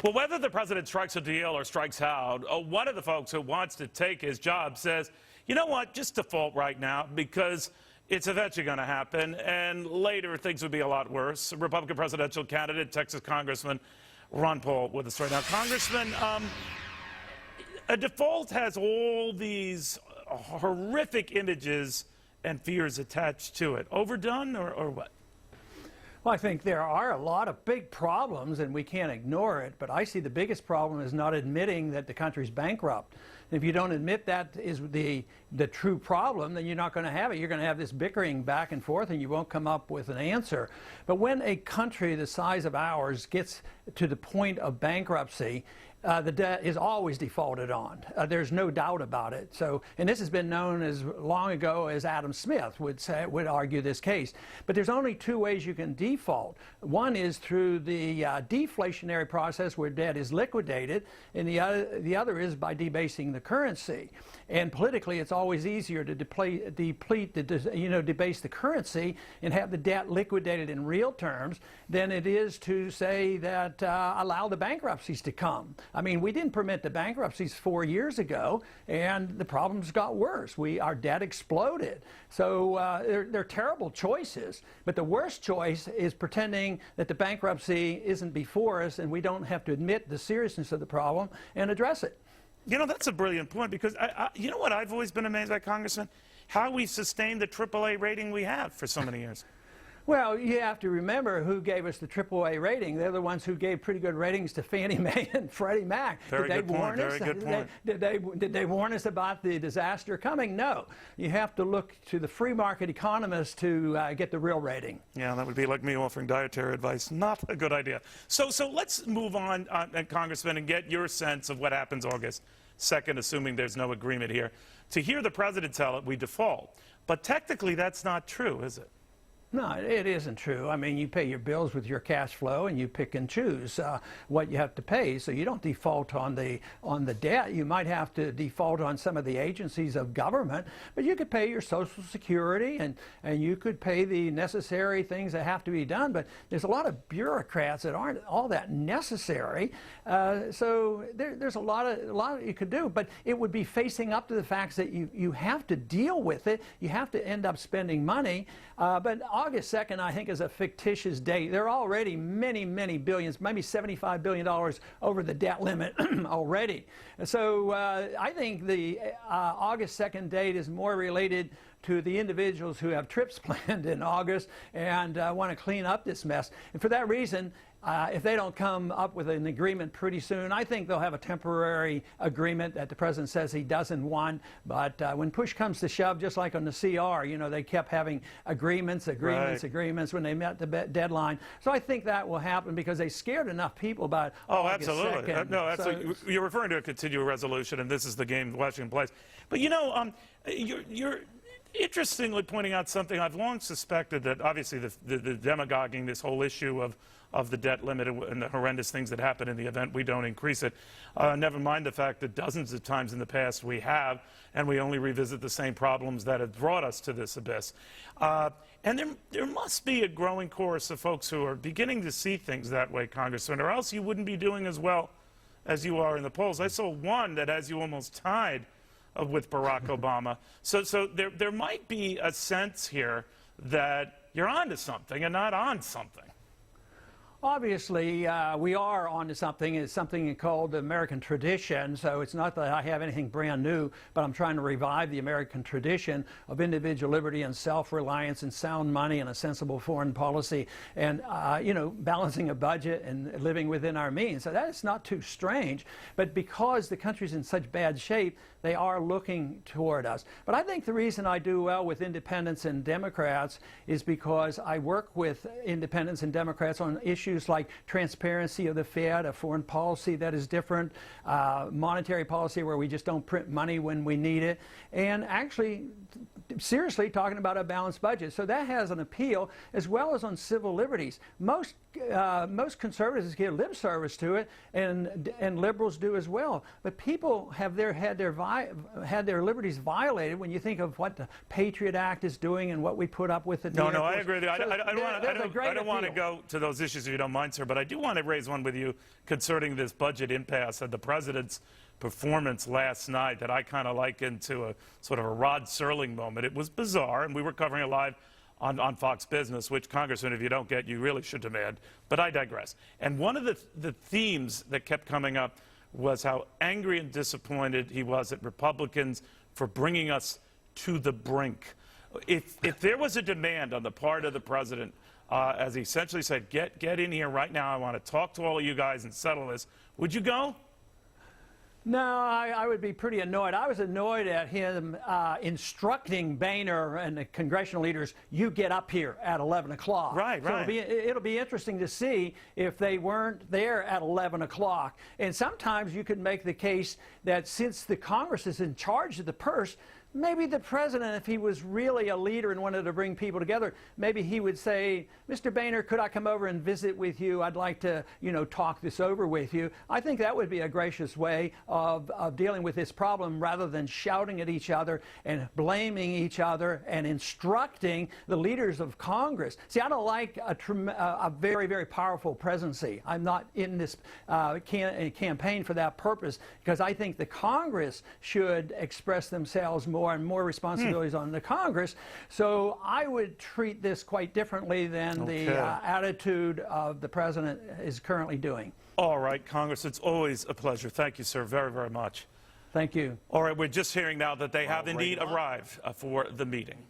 Well, whether the president strikes a deal or strikes out, one of the folks who wants to take his job says, you know what, just default right now because it's eventually going to happen, and later things would be a lot worse. Republican presidential candidate, Texas Congressman Ron Paul with us right now. Congressman, a default has all these horrific images and fears attached to it. Overdone or what? Well, I think there are a lot of big problems, and we can't ignore it, but I see the biggest problem is not admitting that the country's bankrupt. And if you don't admit that is the true problem, then you're not going to have it. You're going to have this bickering back and forth, and you won't come up with an answer. But when a country the size of ours gets to the point of bankruptcy, the debt is always defaulted on. There's no doubt about it. So, and this has been known as long ago as Adam Smith would argue this case. But there's only two ways you can default. One is through the deflationary process where debt is liquidated, and the other is by debasing the currency. And politically, it's always easier to debase the currency and have the debt liquidated in real terms than it is to say that allow the bankruptcies to come. I mean, we didn't permit the bankruptcies 4 years ago, and the problems got worse. Our debt exploded. So they're terrible choices. But the worst choice is pretending that the bankruptcy isn't before us, and we don't have to admit the seriousness of the problem and address it. You know, that's a brilliant point, because you know what I've always been amazed by, Congressman? How we sustained the AAA rating we have for so many years. Well, you have to remember who gave us the AAA rating. They're the ones who gave pretty good ratings to Fannie Mae and Freddie Mac. Very good point. Very good point. Did they warn us about the disaster coming? No. You have to look to the free market economists to get the real rating. Yeah, that would be like me offering dietary advice. Not a good idea. So let's move on, Congressman, and get your sense of what happens August 2nd, assuming there's no agreement here. To hear the president tell it, we default. But technically, that's not true, is it? No, it isn't true. I mean, you pay your bills with your cash flow, and you pick and choose what you have to pay. So you don't default on the debt. You might have to default on some of the agencies of government, but you could pay your Social Security, and you could pay the necessary things that have to be done. But there's a lot of bureaucrats that aren't all that necessary. So there's a lot you could do, but it would be facing up to the facts that you have to deal with it. You have to end up spending money, but August 2nd, I think, is a fictitious date. There are already many, many billions, maybe $75 billion over the debt limit already. So I think the August 2nd date is more related to the individuals who have trips planned in August and want to clean up this mess. And for that reason, if they don't come up with an agreement pretty soon, I think they'll have a temporary agreement that the president says he doesn't want. But when push comes to shove, just like on the CR, you know, they kept having agreements when they met the deadline. So I think that will happen because they scared enough people about August 2nd. No, absolutely. So, you're referring to a continuing resolution, and this is the game Washington plays. But, you know, you're interestingly pointing out something I've long suspected, that obviously the demagoguing, this whole issue of the debt limit and the horrendous things that happen in the event we don't increase it. Never mind the fact that dozens of times in the past we have, and we only revisit the same problems that have brought us to this abyss. And there must be a growing chorus of folks who are beginning to see things that way, Congressman, or else you wouldn't be doing as well as you are in the polls. I saw one that has you almost tied with Barack Obama. So there might be a sense here that you're onto something and not on something. Obviously, we are onto something. It's something called the American tradition. So it's not that I have anything brand new, but I'm trying to revive the American tradition of individual liberty and self-reliance and sound money and a sensible foreign policy and, you know, balancing a budget and living within our means. So that's not too strange. But because the country's in such bad shape, they are looking toward us. But I think the reason I do well with independents and Democrats is because I work with independents and Democrats on issues like transparency of the Fed, a foreign policy that is different, monetary policy where we just don't print money when we need it, and actually seriously talking about a balanced budget. So that has an appeal, as well as on civil liberties. Most most conservatives give lip service to it, and liberals do as well. But people have had their liberties violated when you think of what the Patriot Act is doing and what we put up with at the No, Air Force. I agree with you. I don't want to appeal. go to those issues if you don't mind, sir, but I do want to raise one with you concerning this budget impasse and the president's performance last night that I kind of likened to a sort of a Rod Serling moment. It was bizarre, and we were covering it live on Fox Business, which, Congressman, if you don't get, you really should demand. But I digress. And one of the themes that kept coming up was how angry and disappointed he was at Republicans for bringing us to the brink. If there was a demand on the part of the president, as he essentially said, get in here right now, I want to talk to all of you guys and settle this, would you go? No, I would be pretty annoyed. I was annoyed at him instructing Boehner and the congressional leaders, you get up here at 11 o'clock. Right, right. So it'll be interesting to see if they weren't there at 11 o'clock. And sometimes you could make the case that since the Congress is in charge of the purse, maybe the president, if he was really a leader and wanted to bring people together, maybe he would say, Mr. Boehner, could I come over and visit with you? I'd like to, talk this over with you. I think that would be a gracious way of dealing with this problem rather than shouting at each other and blaming each other and instructing the leaders of Congress. See, I don't like a very, very powerful presidency. I'm not in this campaign for that purpose because I think the Congress should express themselves more and more responsibilities on the Congress. So I would treat this quite differently than the attitude of the president is currently doing. All right, Congress, it's always a pleasure. Thank you, sir, very, very much. Thank you. All right, we're just hearing now that they have indeed arrived for the meeting.